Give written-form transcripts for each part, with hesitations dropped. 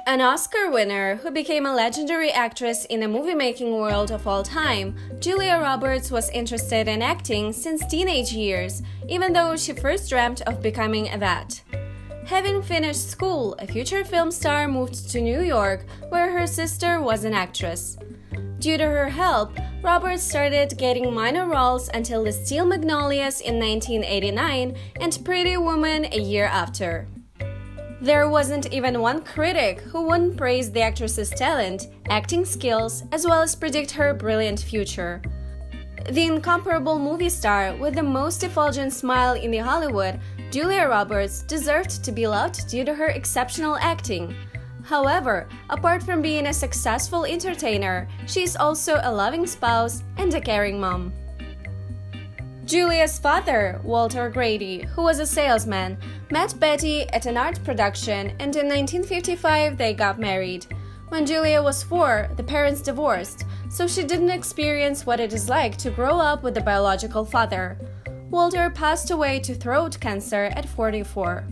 An Oscar winner who became a legendary actress in the movie-making world of all time, Julia Roberts was interested in acting since teenage years, even though she first dreamt of becoming a vet. Having finished school, a future film star moved to New York, where her sister was an actress. Due to her help, Roberts started getting minor roles until the Steel Magnolias in 1989 and Pretty Woman a year after. There wasn't even one critic who wouldn't praise the actress's talent, acting skills, as well as predict her brilliant future. The incomparable movie star with the most effulgent smile in the Hollywood, Julia Roberts deserved to be loved due to her exceptional acting. However, apart from being a successful entertainer, she is also a loving spouse and a caring mom. Julia's father, Walter Grady, who was a salesman, met Betty at an art production, and in 1955 they got married. When Julia was 4, the parents divorced, so she didn't experience what it is like to grow up with a biological father. Walter passed away to throat cancer at 44.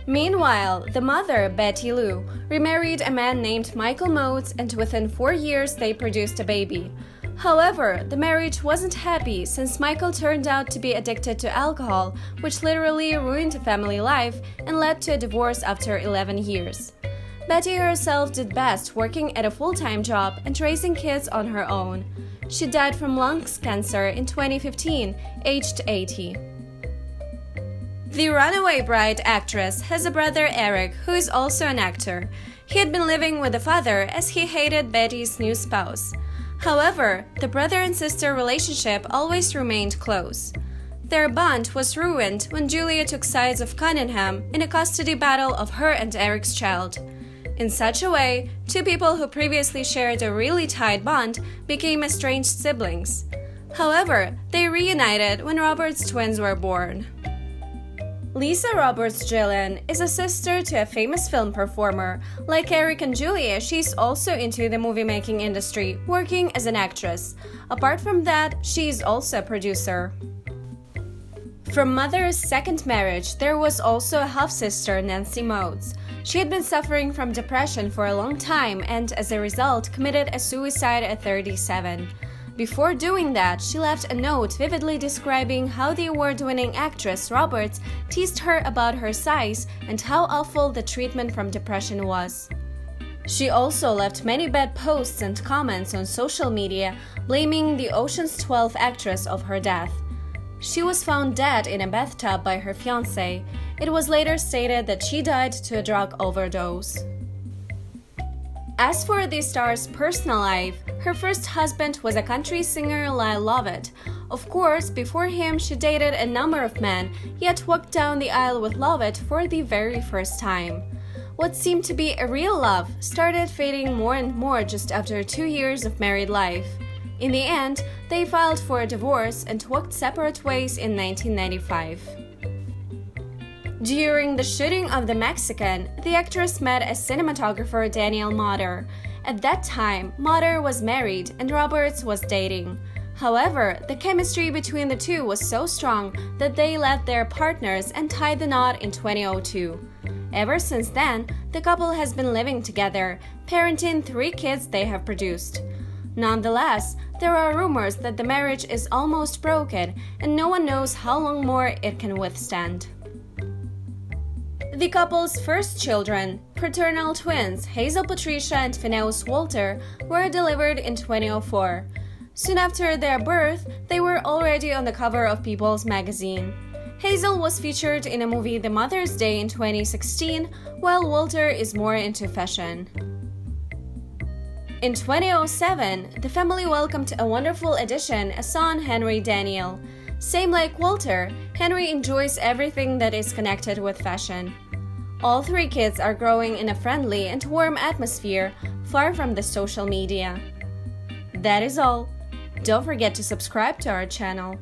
Meanwhile, the mother, Betty Lou, remarried a man named Michael Motes, and within 4 years they produced a baby. However, the marriage wasn't happy since Michael turned out to be addicted to alcohol, which literally ruined the family life and led to a divorce after 11 years. Betty herself did best working at a full-time job and raising kids on her own. She died from lung cancer in 2015, aged 80. The runaway bride actress has a brother, Eric, who is also an actor. He had been living with the father as he hated Betty's new spouse. However, the brother and sister relationship always remained close. Their bond was ruined when Julia took sides of Cunningham in a custody battle of her and Eric's child. In such a way, two people who previously shared a really tight bond became estranged siblings. However, they reunited when Roberts' twins were born. Lisa Roberts-Gillen is a sister to a famous film performer. Like Eric and Julia, she's also into the movie-making industry, working as an actress. Apart from that, she's also a producer. From mother's second marriage, there was also a half-sister, Nancy Motes. She had been suffering from depression for a long time and, as a result, committed a suicide at 37. Before doing that, she left a note vividly describing how the award-winning actress Roberts teased her about her size and how awful the treatment from depression was. She also left many bad posts and comments on social media, blaming the Ocean's 12 actress of her death. She was found dead in a bathtub by her fiancé. It was later stated that she died to a drug overdose. As for the star's personal life, her first husband was a country singer, Lyle Lovett. Of course, before him she dated a number of men, yet walked down the aisle with Lovett for the very first time. What seemed to be a real love started fading more and more just after 2 years of married life. In the end, they filed for a divorce and walked separate ways in 1995. During the shooting of The Mexican, the actress met a cinematographer, Daniel Motter. At that time, Motter was married and Roberts was dating. However, the chemistry between the two was so strong that they left their partners and tied the knot in 2002. Ever since then, the couple has been living together, parenting 3 kids they have produced. Nonetheless, there are rumors that the marriage is almost broken and no one knows how long more it can withstand. The couple's first children, fraternal twins Hazel Patricia and Phineas Walter, were delivered in 2004. Soon after their birth, they were already on the cover of People's magazine. Hazel was featured in a movie The Mother's Day in 2016, while Walter is more into fashion. In 2007, the family welcomed a wonderful addition, a son, Henry Daniel. Same like Walter, Henry enjoys everything that is connected with fashion. All 3 kids are growing in a friendly and warm atmosphere, far from the social media. That is all. Don't forget to subscribe to our channel.